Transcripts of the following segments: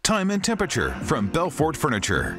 Time and temperature from Belfort Furniture.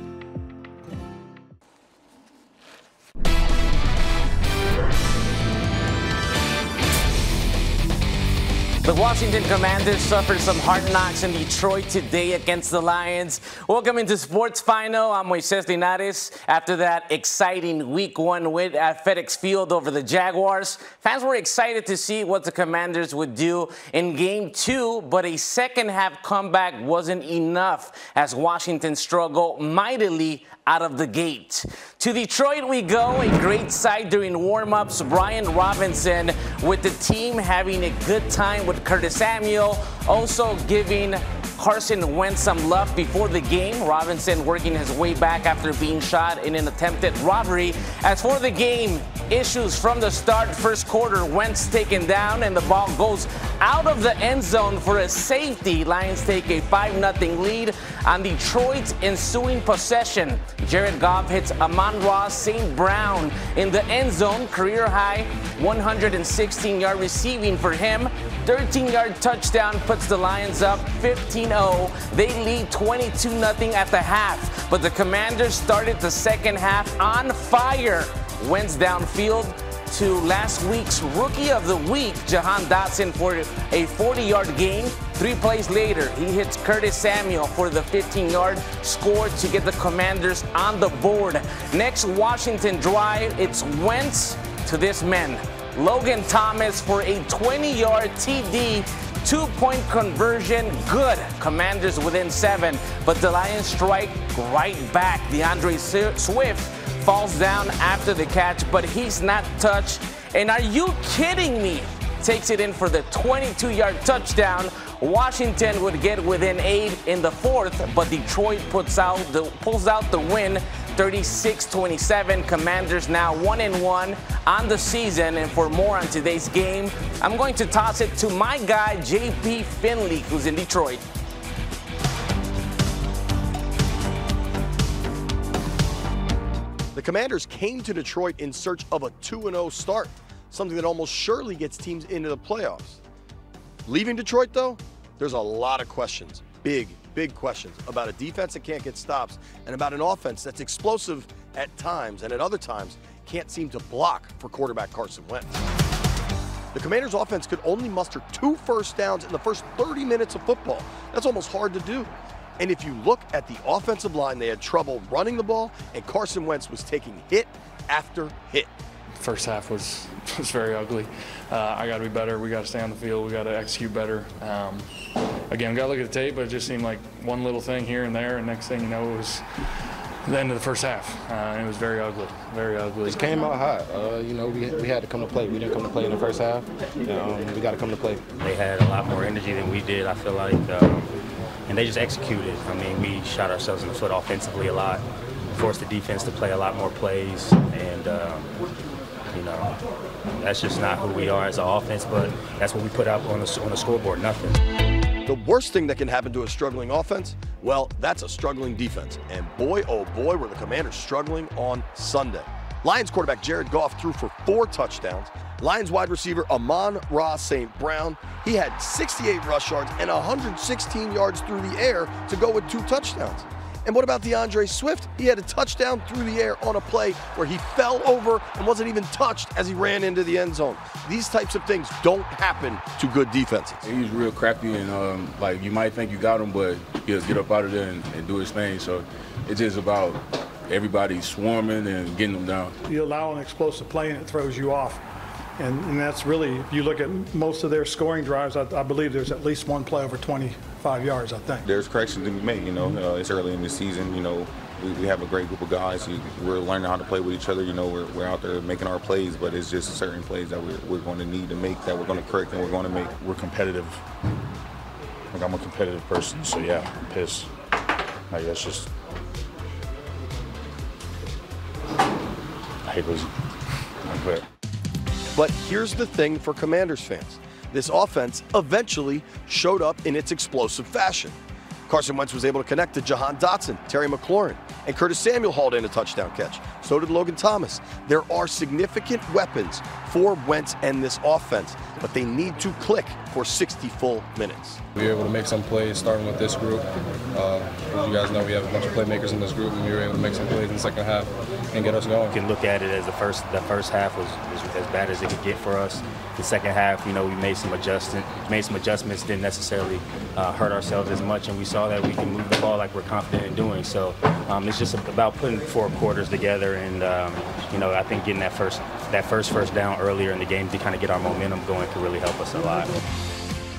The Washington Commanders suffered some hard knocks in Detroit today against the Lions. Welcome into Sports Final. I'm Moisés Linares. After that exciting Week 1 win at FedEx Field over the Jaguars, fans were excited to see what the Commanders would do in Game 2, but a second-half comeback wasn't enough as Washington struggled mightily out of the gate. To Detroit we go, a great sight during warm-ups. Brian Robinson with the team having a good time with Curtis Samuel, also giving Carson Wentz some love before the game. Robinson working his way back after being shot in an attempted robbery. As for the game, issues from the start. First quarter, Wentz taken down and the ball goes out of the end zone for a safety. Lions take a 5-0 lead on Detroit's ensuing possession. Jared Goff hits Amon-Ra St. Brown in the end zone. Career high 116-yard receiving for him. 13-yard touchdown puts the Lions up 15-0. They lead 22-0 at the half, but the Commanders started the second half on fire. Wentz downfield to last week's Rookie of the Week, Jahan Dotson, for a 40-yard gain. 3 plays later, he hits Curtis Samuel for the 15-yard score to get the Commanders on the board. Next Washington drive, it's Wentz to this man. Logan Thomas for a 20-yard TD, 2-point conversion, good. Commanders within 7, but the Lions strike right back. DeAndre Swift falls down after the catch, but he's not touched. And are you kidding me? Takes it in for the 22-yard touchdown. Washington would get within 8 in the 4th, but Detroit pulls out the win, 36-27. Commanders now 1-1 on the season. And for more on today's game, I'm going to toss it to my guy, JP Finley, who's in Detroit. The Commanders came to Detroit in search of a 2-0 start, something that almost surely gets teams into the playoffs. Leaving Detroit, though, there's a lot of questions, big questions, about a defense that can't get stops and about an offense that's explosive at times and at other times can't seem to block for quarterback Carson Wentz. The Commanders' offense could only muster 2 first downs in the first 30 minutes of football. That's almost hard to do. And if you look at the offensive line, they had trouble running the ball, and Carson Wentz was taking hit after hit. First half was very ugly. I got to be better. We got to stay on the field. We got to execute better. Again, we got to look at the tape, but it just seemed like one little thing here and there, and next thing you know, it was the end of the first half. It was very ugly, very ugly. It came out hot. You know, we had to come to play. We didn't come to play in the first half. We got to come to play. They had a lot more energy than we did, I feel like, and they just executed. I mean, we shot ourselves in the foot offensively a lot, forced the defense to play a lot more plays, and you know, that's just not who we are as an offense, but that's what we put out on the scoreboard, nothing. The worst thing that can happen to a struggling offense, well, that's a struggling defense. And boy, oh boy, were the Commanders struggling on Sunday. Lions quarterback Jared Goff threw for 4 touchdowns. Lions wide receiver Amon-Ra St. Brown, he had 68 rush yards and 116 yards through the air to go with 2 touchdowns. And what about DeAndre Swift? He had a touchdown through the air on a play where he fell over and wasn't even touched as he ran into the end zone. These types of things don't happen to good defenses. He's real crafty, and like, you might think you got him, but he'll get up out of there and do his thing. So it's just about everybody swarming and getting them down. You allow an explosive play and it throws you off. And that's really, if you look at most of their scoring drives, I believe there's at least one play over 25 yards, I think. There's corrections to be made, you know. It's early in the season, you know. We have a great group of guys. We're learning how to play with each other. You know, we're out there making our plays, but it's just certain plays that we're going to need to make, that we're going to correct, and we're going to make. We're competitive. Like, I'm a competitive person, so yeah, I'm pissed. Like, that's just, I hate losing. I'm clear. But here's the thing for Commanders fans. This offense eventually showed up in its explosive fashion. Carson Wentz was able to connect to Jahan Dotson, Terry McLaurin, and Curtis Samuel hauled in a touchdown catch. So did Logan Thomas. There are significant weapons for Wentz and this offense. but they need to click for 60 full minutes. We were able to make some plays starting with this group. As you guys know, we have a bunch of playmakers in this group, and we were able to make some plays in the second half and get us going. You can look at it as the first half was as bad as it could get for us. The second half, you know, we made some adjustments, didn't necessarily hurt ourselves as much, and we saw that we can move the ball like we're confident in doing. So it's just about putting 4 quarters together, and you know, I think getting that first down earlier in the game to kind of get our momentum going could really help us a lot.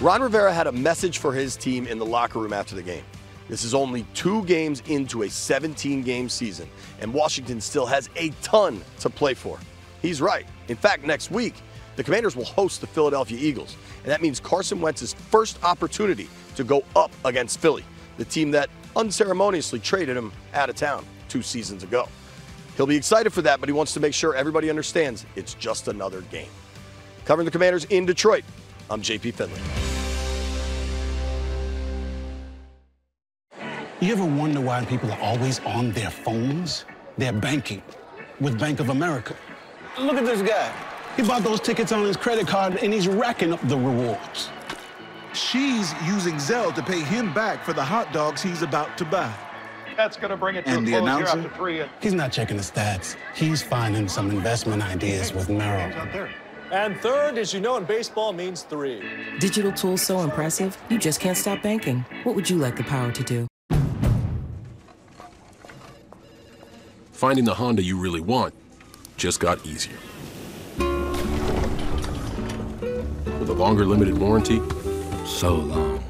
Ron Rivera had a message for his team in the locker room after the game. This is only 2 games into a 17-game season, and Washington still has a ton to play for. He's right. In fact, next week, the Commanders will host the Philadelphia Eagles, and that means Carson Wentz's first opportunity to go up against Philly, the team that unceremoniously traded him out of town 2 seasons ago. He'll be excited for that, but he wants to make sure everybody understands it's just another game. Covering the Commanders in Detroit, I'm JP Finley. You ever wonder why people are always on their phones? They're banking with Bank of America. Look at this guy. He bought those tickets on his credit card, and he's racking up the rewards. She's using Zelle to pay him back for the hot dogs he's about to buy. That's going to bring it to and a the close here announcer? after 3. He's not checking the stats. He's finding some investment ideas with Merrill. And third, as you know, in baseball means 3. Digital tools so impressive, you just can't stop banking. What would you like the power to do? Finding the Honda you really want just got easier. With a longer limited warranty, so long.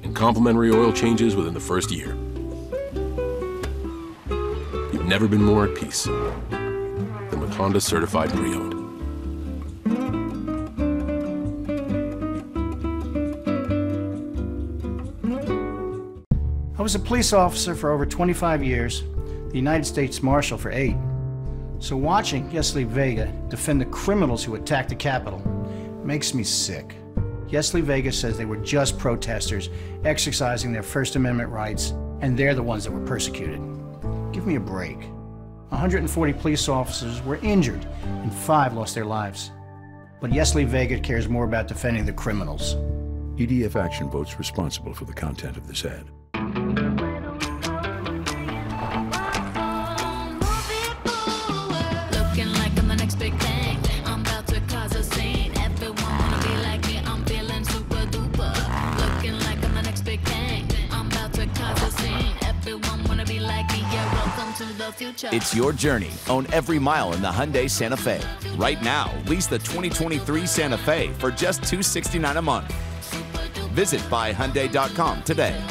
And complimentary oil changes within the first year. You've never been more at peace than with Honda Certified Pre-Owned. I was a police officer for over 25 years, the United States Marshal for 8. So watching Yesley Vega defend the criminals who attacked the Capitol makes me sick. Yesley Vega says they were just protesters exercising their First Amendment rights, and they're the ones that were persecuted. Give me a break. 140 police officers were injured, and 5 lost their lives. But Yesley Vega cares more about defending the criminals. EDF Action votes responsible for the content of this ad. It's your journey. Own every mile in the Hyundai Santa Fe. Right now, lease the 2023 Santa Fe for just $269 a month. Visit buyhyundai.com today.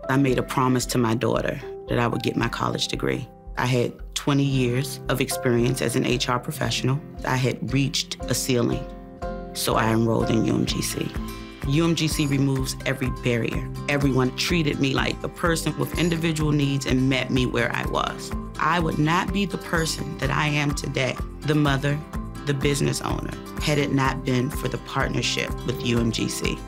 I made a promise to my daughter that I would get my college degree. I had 20 years of experience as an HR professional. I had reached a ceiling, so I enrolled in UMGC. UMGC removes every barrier. Everyone treated me like a person with individual needs and met me where I was. I would not be the person that I am today, the mother, the business owner, had it not been for the partnership with UMGC.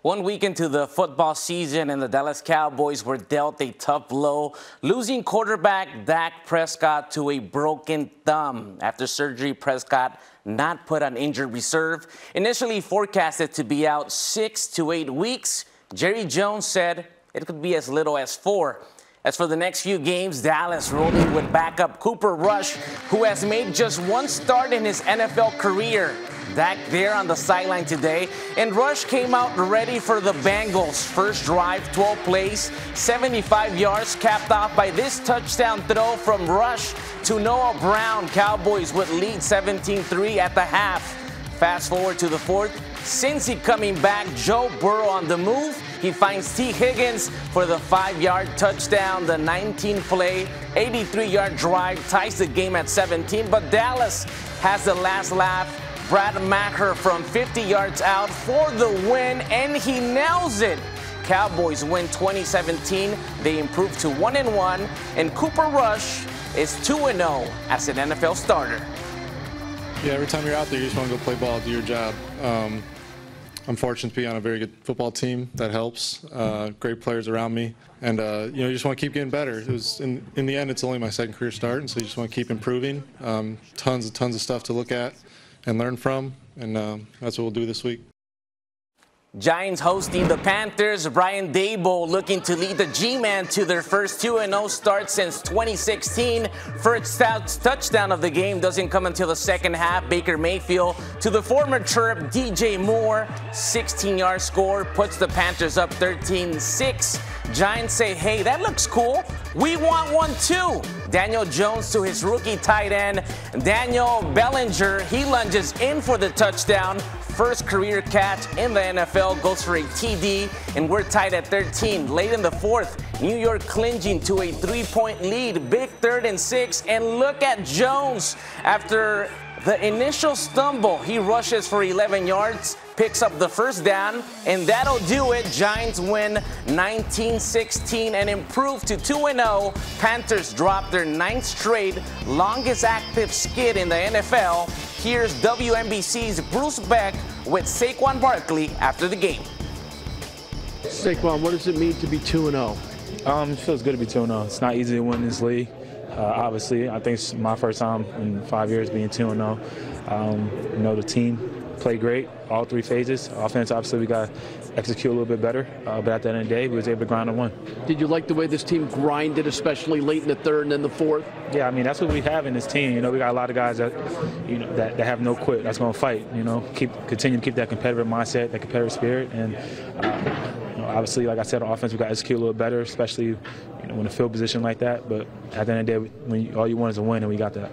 One week into the football season, and the Dallas Cowboys were dealt a tough blow, losing quarterback Dak Prescott to a broken thumb. After surgery, Prescott not put on injured reserve. Initially forecasted to be out 6 to 8 weeks, Jerry Jones said it could be as little as 4. As for the next few games, Dallas rolling with backup Cooper Rush, who has made just 1 start in his NFL career. Dak there on the sideline today, and Rush came out ready for the Bengals. First drive, 12 plays, 75 yards, capped off by this touchdown throw from Rush to Noah Brown. Cowboys would lead 17-3 at the half. Fast forward to the 4th. Cincy coming back, Joe Burrow on the move. He finds T. Higgins for the 5-yard touchdown. The 19-play, 83-yard drive ties the game at 17, but Dallas has the last laugh. Brad Maher from 50 yards out for the win, and he nails it. Cowboys win 2017. They improve to 1-1, and Cooper Rush is 2-0 as an NFL starter. Yeah, every time you're out there, you just want to go play ball, do your job. I'm fortunate to be on a very good football team. That helps. Great players around me, and you just want to keep getting better. It was in the end, it's only my second career start, and so you just want to keep improving. Tons of stuff to look at and learn from, and that's what we'll do this week. Giants hosting the Panthers. Brian Daboll looking to lead the G-Man to their first 2-0 start since 2016. First touchdown of the game doesn't come until the second half. Baker Mayfield to the former Chirp DJ Moore. 16-yard score puts the Panthers up 13-6. Giants say, hey, that looks cool. We want one too. Daniel Jones to his rookie tight end, Daniel Bellinger. He lunges in for the touchdown. First career catch in the NFL, goes for a TD, and we're tied at 13. Late in the fourth, New York clinging to a 3-point lead. Big 3rd and 6, and look at Jones. After the initial stumble, he rushes for 11 yards, picks up the first down, and that'll do it. Giants win 19-16 and improve to 2-0. Panthers drop their 9th straight, longest active skid in the NFL. Here's WNBC's Bruce Beck with Saquon Barkley after the game. Saquon, what does it mean to be 2-0? It feels good to be 2-0. It's not easy to win this league. Obviously, I think it's my first time in 5 years being 2-0. The team played great, all 3 phases. Offense, obviously, we got to execute a little bit better. But at the end of the day, we was able to grind and win. Did you like the way this team grinded, especially late in the 3rd and then the 4th? Yeah, I mean, that's what we have in this team. We got a lot of guys that, that have no quit. That's going to fight. Continue to keep that competitive mindset, that competitive spirit, and obviously, like I said, on offense, we got to execute a little better, especially in a field position like that. But at the end of the day, all you want is a win, and we got that.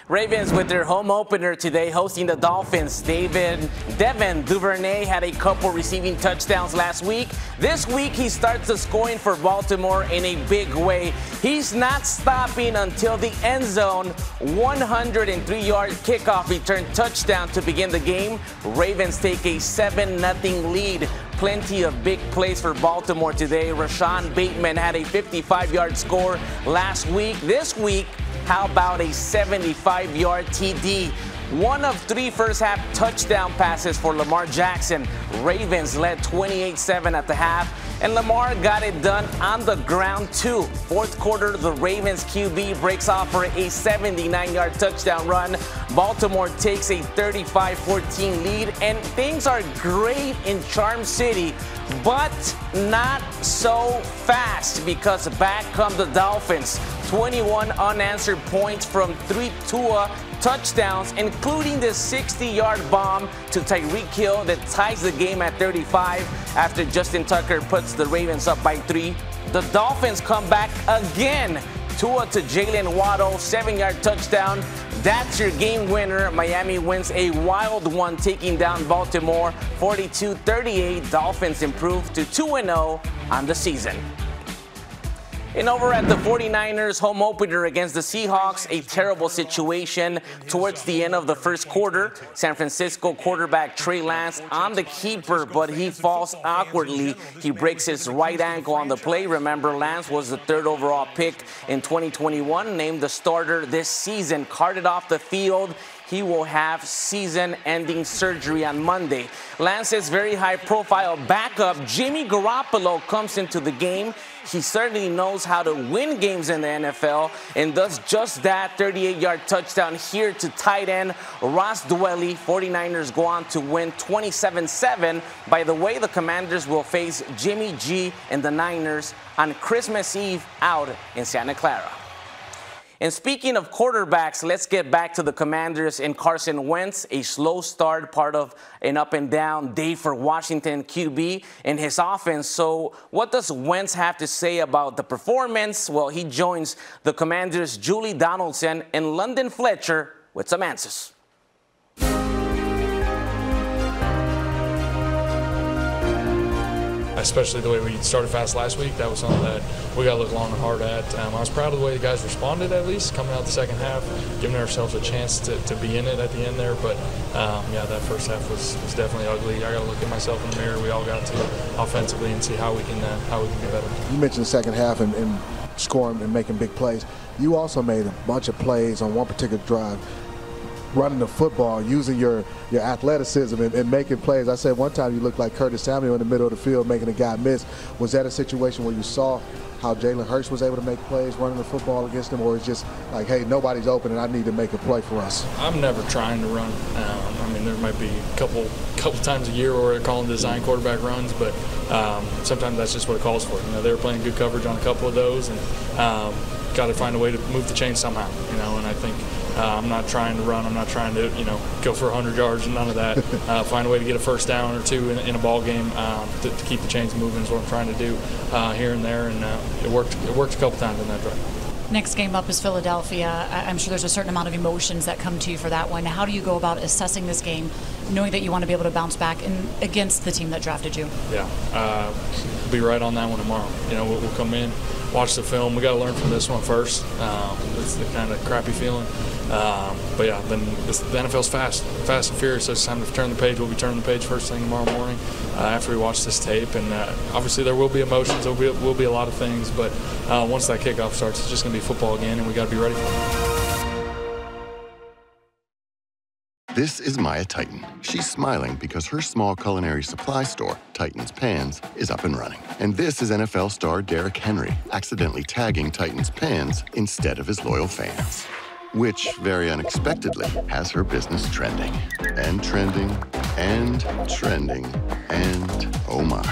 Ravens with their home opener today hosting the Dolphins. Devin Duvernay had a couple receiving touchdowns last week. This week he starts the scoring for Baltimore in a big way. He's not stopping until the end zone. 103-yard kickoff return touchdown to begin the game. Ravens take a 7-0 lead. Plenty of big plays for Baltimore today. Rashawn Bateman had a 55-yard score last week. This week, how about a 75-yard TD? 1 of 3 first-half touchdown passes for Lamar Jackson. Ravens led 28-7 at the half, and Lamar got it done on the ground too. Fourth quarter, the Ravens QB breaks off for a 79-yard touchdown run. Baltimore takes a 35-14 lead, and things are great in Charm City, but not so fast, because back come the Dolphins. 21 unanswered points from 3 Tua touchdowns, including the 60-yard bomb to Tyreek Hill that ties the game at 35 after Justin Tucker puts the Ravens up by 3. The Dolphins come back again. Tua to Jalen Waddle, 7-yard touchdown. That's your game winner. Miami wins a wild one, taking down Baltimore 42-38. Dolphins improve to 2-0 on the season. And over at the 49ers home opener against the Seahawks, a terrible situation towards the end of the first quarter. San Francisco quarterback Trey Lance on the keeper, but he falls awkwardly. He breaks his right ankle on the play. Remember, Lance was the 3rd overall pick in 2021, named the starter this season, carted off the field. He will have season-ending surgery on Monday. Lance's very high-profile backup, Jimmy Garoppolo, comes into the game. He certainly knows how to win games in the NFL and does just that. 38-yard touchdown here to tight end Ross Dwelly. 49ers go on to win 27-7. By the way, the Commanders will face Jimmy G and the Niners on Christmas Eve out in Santa Clara. And speaking of quarterbacks, let's get back to the Commanders and Carson Wentz. A slow start, part of an up-and-down day for Washington QB and his offense. So what does Wentz have to say about the performance? Well, he joins the Commanders' Julie Donaldson and London Fletcher with some answers. Especially the way we started fast last week, that was something that we got to look long and hard at. I was proud of the way the guys responded, at least, coming out the second half, giving ourselves a chance to be in it at the end there. But, yeah, that first half was definitely ugly. I got to look at myself in the mirror. We all got to offensively and see how we can be better. You mentioned the second half and scoring and making big plays. You also made a bunch of plays on one particular drive. running the football, using your athleticism and making plays. I said one time you looked like Curtis Samuel in the middle of the field making a guy miss. Was that a situation where you saw how Jalen Hurts was able to make plays running the football against him, or it's just like, hey, nobody's open and I need to make a play for us? I'm never trying to run. I mean, there might be a couple times a year where they're calling design quarterback runs, but sometimes that's just what it calls for. You know, they were playing good coverage on a couple of those, and got to find a way to move the chains somehow. You know, and I think I'm not trying to run. I'm not trying to, go for 100 yards and none of that. Find a way to get a first down or two in a ball game to keep the chains moving is what I'm trying to do here and there, and it worked a couple times in that drive. Next game up is Philadelphia. I'm sure there's a certain amount of emotions that come to you for that one. How do you go about assessing this game, knowing that you want to be able to bounce back against the team that drafted you? Yeah, we'll be right on that one tomorrow. We'll come in, watch the film. We got to learn from this one first. It's the kind of crappy feeling. But yeah, then the NFL's fast and furious, so it's time to turn the page. We'll be turning the page first thing tomorrow morning after we watch this tape. And obviously there will be emotions, there will be a lot of things, but once that kickoff starts, it's just going to be football again, and we got to be ready for it. This is Maya Titan. She's smiling because her small culinary supply store, Titan's Pans, is up and running. And this is NFL star Derrick Henry accidentally tagging Titan's Pans instead of his loyal fans, which, very unexpectedly, has her business trending. And trending, and trending, and oh my.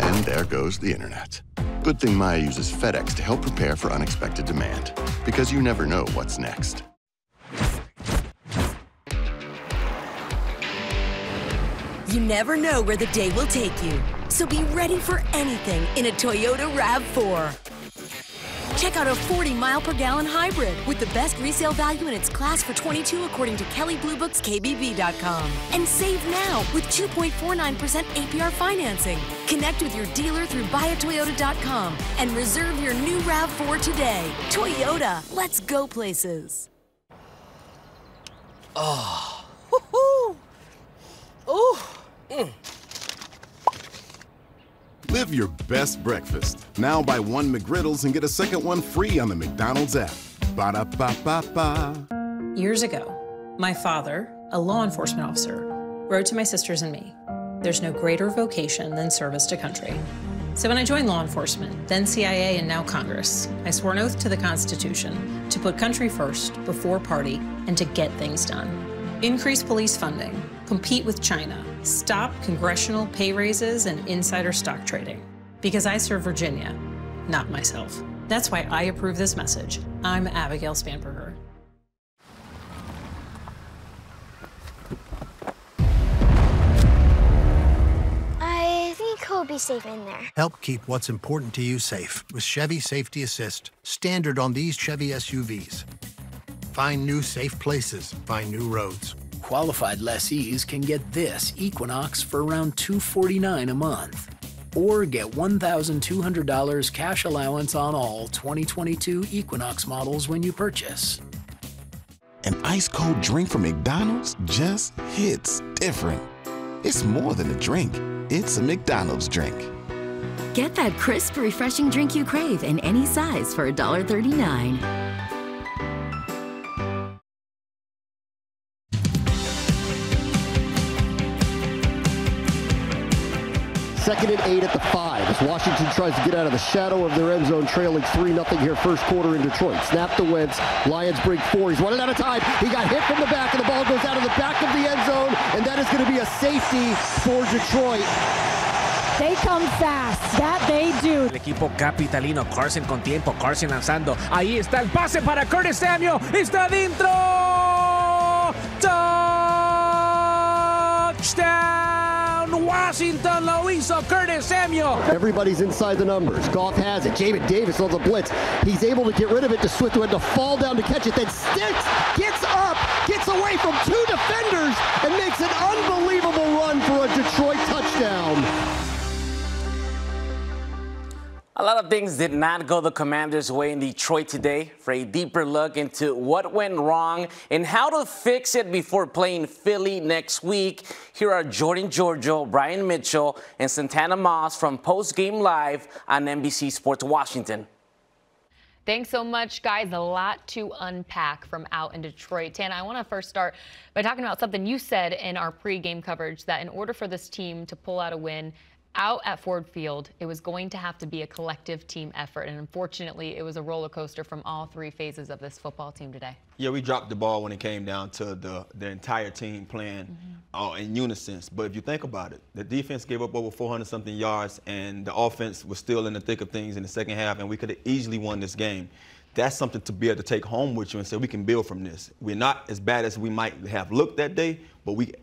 And there goes the internet. Good thing Maya uses FedEx to help prepare for unexpected demand, because you never know what's next. You never know where the day will take you, so be ready for anything in a Toyota RAV4. Check out a 40-mile-per-gallon hybrid with the best resale value in its class for '22 according to Kelley Blue Book's KBB.com. And save now with 2.49% APR financing. Connect with your dealer through buyatoyota.com and reserve your new RAV4 today. Toyota, let's go places. Oh. Woohoo! Oh. Live your best breakfast. Now buy one McGriddles and get a second one free on the McDonald's app. Ba-da-ba-ba-ba. Years ago, my father, a law enforcement officer, wrote to my sisters and me, "There's no greater vocation than service to country." So when I joined law enforcement, then CIA and now Congress, I swore an oath to the Constitution to put country first before party and to get things done. Increase police funding, compete with China, stop congressional pay raises and insider stock trading. Because I serve Virginia, not myself. That's why I approve this message. I'm Abigail Spanberger. I think he'll be safe in there. Help keep what's important to you safe with Chevy Safety Assist, standard on these Chevy SUVs. Find new safe places, find new roads. Qualified lessees can get this Equinox for around $249 a month. Or get $1,200 cash allowance on all 2022 Equinox models when you purchase. An ice-cold drink from McDonald's just hits different. It's more than a drink. It's a McDonald's drink. Get that crisp, refreshing drink you crave in any size for $1.39. Second and 8 at the 5 as Washington tries to get out of the shadow of their end zone, trailing 3-0 here first quarter in Detroit. Snap to Wentz. Lions break 4. He's running out of time. He got hit from the back, and the ball goes out of the back of the end zone, and that is going to be a safety for Detroit. They come fast. That they do. El equipo capitalino. Carson con tiempo. Carson lanzando. Ahí está el pase para Curtis Samuel. Está dentro. Touchdown. Washington lo hizo Curtis Samuel. Everybody's inside the numbers. Goff has it. Jamin Davis on the blitz. He's able to get rid of it to Swift, who had to fall down to catch it. Then sticks, gets up, gets away from 2 defenders, and makes an unbelievable run for a Detroit touchdown. A lot of things did not go the Commanders' way in Detroit today. For a deeper look into what went wrong and how to fix it before playing Philly next week, here are Jordan Giorgio, Brian Mitchell, and Santana Moss from Post Game Live on NBC Sports Washington. Thanks so much, guys. A lot to unpack from out in Detroit. Tana, I want to first start by talking about something you said in our pregame coverage, that in order for this team to pull out a win out at Ford Field, it was going to have to be a collective team effort. And unfortunately, it was a roller coaster from all three phases of this football team today. Yeah, we dropped the ball when it came down to the entire team playing in unison. But if you think about it, the defense gave up over 400-something yards, and the offense was still in the thick of things in the second half, and we could have easily won this game. That's something to be able to take home with you and say we can build from this. We're not as bad as we might have looked that day, but we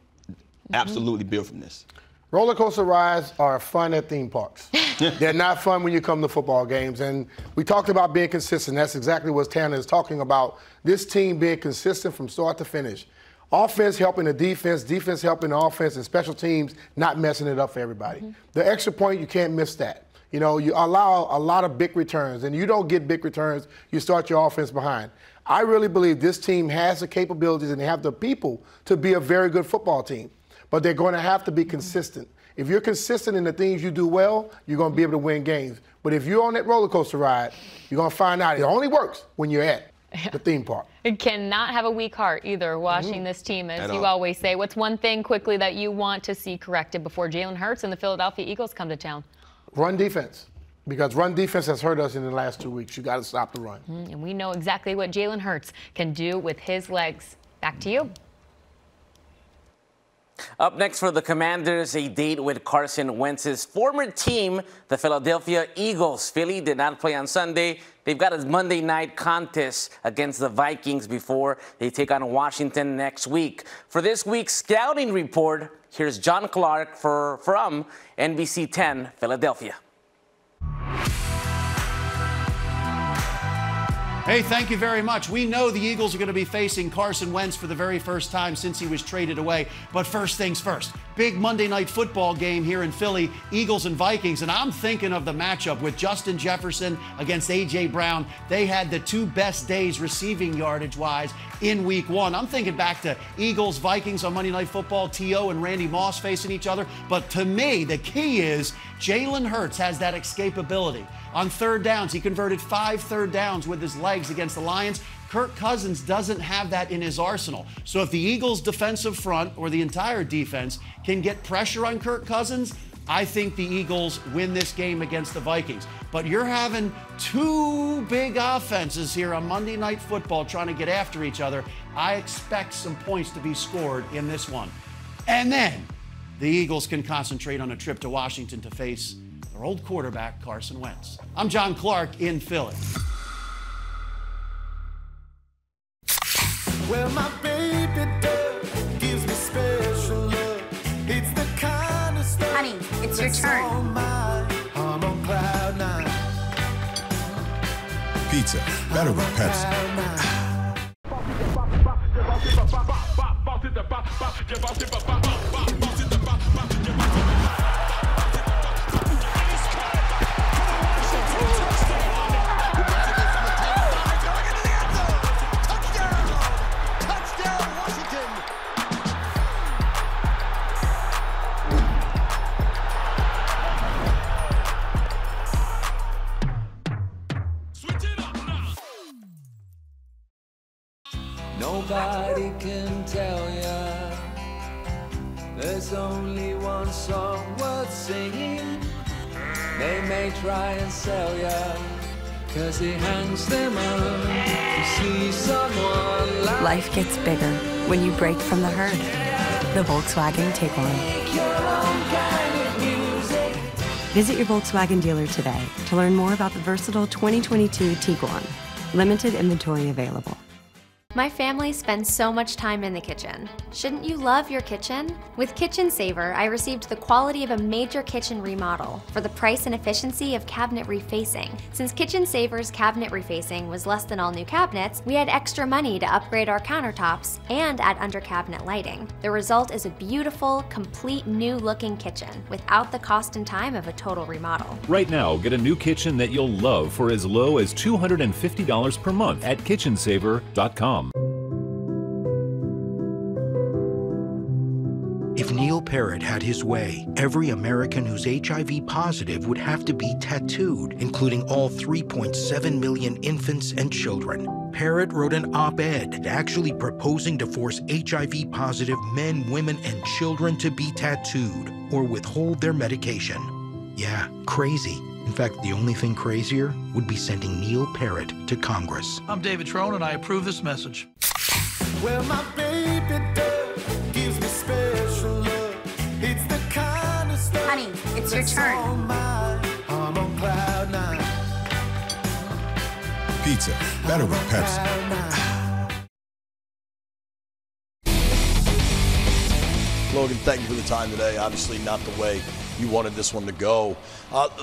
absolutely build from this. Roller coaster rides are fun at theme parks. They're not fun when you come to football games. And we talked about being consistent. That's exactly what Tanner is talking about. This team being consistent from start to finish. Offense helping the defense, defense helping the offense, and special teams not messing it up for everybody. The extra point, you can't miss that. You know, you allow a lot of big returns, and you don't get big returns, you start your offense behind. I really believe this team has the capabilities and they have the people to be a very good football team. But they're going to have to be consistent. If you're consistent in the things you do well, you're going to be able to win games. But if you're on that roller coaster ride, you're going to find out it only works when you're at the theme park. You cannot have a weak heart either watching this team, as you always say. What's one thing quickly that you want to see corrected before Jalen Hurts and the Philadelphia Eagles come to town? Run defense. Because run defense has hurt us in the last 2 weeks. You got to stop the run. And we know exactly what Jalen Hurts can do with his legs. Back to you. Up next for the Commanders, a date with Carson Wentz's former team, the Philadelphia Eagles. Philly did not play on Sunday. They've got a Monday night contest against the Vikings before they take on Washington next week. For this week's scouting report, here's John Clark from NBC 10, Philadelphia. Hey, thank you very much. We know the Eagles are going to be facing Carson Wentz for the very first time since he was traded away. But first things first, big Monday night football game here in Philly, Eagles and Vikings. And I'm thinking of the matchup with Justin Jefferson against A.J. Brown. They had the two best days receiving yardage-wise in week one. I'm thinking back to Eagles, Vikings on Monday Night Football, T.O. and Randy Moss facing each other. But to me, the key is Jalen Hurts has that escapability. On third downs, he converted 5 third downs with his legs against the Lions. Kirk Cousins doesn't have that in his arsenal. So if the Eagles' defensive front or the entire defense can get pressure on Kirk Cousins, I think the Eagles win this game against the Vikings. But you're having two big offenses here on Monday Night Football trying to get after each other. I expect some points to be scored in this one. And then the Eagles can concentrate on a trip to Washington to face their old quarterback, Carson Wentz. I'm John Clark in Philly. Well, my baby doll gives me special love. It's the kind of stuff. Honey, it's your turn. I'm on cloud 9. Pizza, better with Pepsi. Nobody can tell ya there's only one song worth singing. They may try and sell ya, 'cause it hangs them on to see someone like. Life gets bigger when you break from the herd. The Volkswagen Tiguan. Visit your Volkswagen dealer today to learn more about the versatile 2022 Tiguan. Limited inventory available. My family spends so much time in the kitchen. Shouldn't you love your kitchen? With Kitchen Saver, I received the quality of a major kitchen remodel for the price and efficiency of cabinet refacing. Since Kitchen Saver's cabinet refacing was less than all new cabinets, we had extra money to upgrade our countertops and add under cabinet lighting. The result is a beautiful, complete new looking kitchen without the cost and time of a total remodel. Right now, get a new kitchen that you'll love for as low as $250 per month at kitchensaver.com. If Neil Parrott had his way, every American who's HIV positive would have to be tattooed, including all 3.7 million infants and children. Parrott wrote an op-ed actually proposing to force HIV positive men, women, and children to be tattooed or withhold their medication. Yeah, crazy. In fact, the only thing crazier would be sending Neil Parrott to Congress. I'm David Trone, and I approve this message. Well, my baby doll gives me special love. It's the kind of stuff. Honey, it's your turn. I'm on cloud nine. Pizza, better with Pepsi. Logan, thank you for the time today. Obviously not the way you wanted this one to go.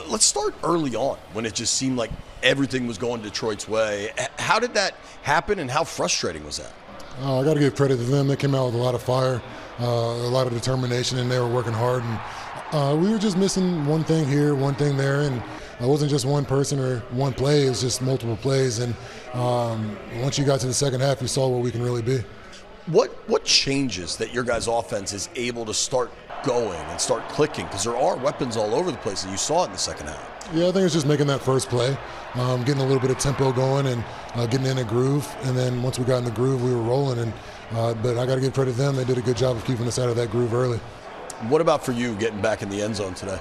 Let's start early on when it just seemed like everything was going Detroit's way. How did that happen and how frustrating was that? I got to give credit to them. They came out with a lot of fire, a lot of determination, and they were working hard. And we were just missing one thing here, one thing there, and it wasn't just one person or one play. It was just multiple plays. And once you got to the second half, you saw what we can really be. What changes that your guys' offense is able to start going and start clicking? Because there are weapons all over the place, and you saw it in the second half. Yeah, I think it's just making that first play, getting a little bit of tempo going and getting in a groove. And then once we got in the groove, we were rolling. And but I got to give credit to them. They did a good job of keeping us out of that groove early. What about for you getting back in the end zone today?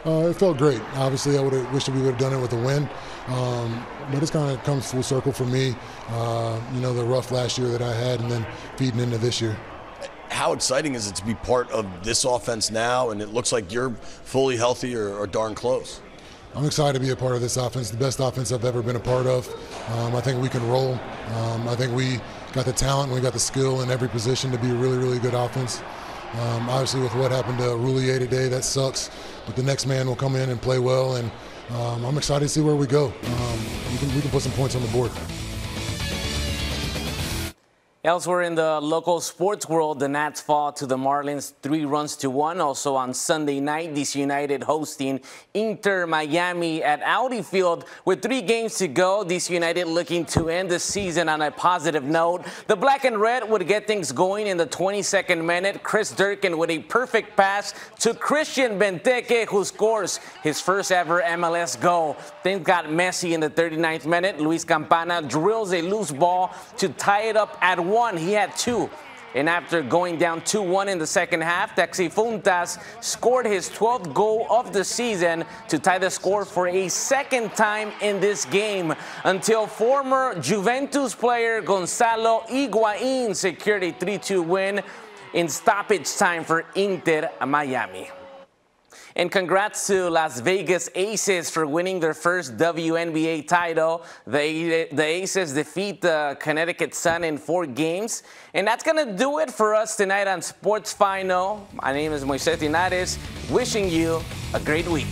It felt great. Obviously, I would have wished that we would have done it with a win. But it's kind of comes full circle for me. The rough last year that I had and then feeding into this year. How exciting is it to be part of this offense now, and it looks like you're fully healthy or darn close? I'm excited to be a part of this offense, the best offense I've ever been a part of. I think we can roll. I think we got the talent and we got the skill in every position to be a really, really good offense. Obviously, with what happened to Roulier today, that sucks. But the next man will come in and play well, and I'm excited to see where we go. We can put some points on the board. Elsewhere in the local sports world, the Nats fall to the Marlins 3-1. Also on Sunday night, DC United hosting Inter Miami at Audi Field. With 3 games to go, DC United looking to end the season on a positive note. The Black and Red would get things going in the 22nd minute. Chris Durkin with a perfect pass to Christian Benteke, who scores his first ever MLS goal. Things got messy in the 39th minute. Luis Campana drills a loose ball to tie it up at 1. He had 2. And after going down 2-1 in the second half, Taxi Funtas scored his 12th goal of the season to tie the score for a second time in this game, until former Juventus player Gonzalo Higuain secured a 3-2 win in stoppage time for Inter Miami. And congrats to Las Vegas Aces for winning their first WNBA title. The Aces defeat the Connecticut Sun in 4 games. And that's going to do it for us tonight on Sports Final. My name is Moisés Linares, wishing you a great week.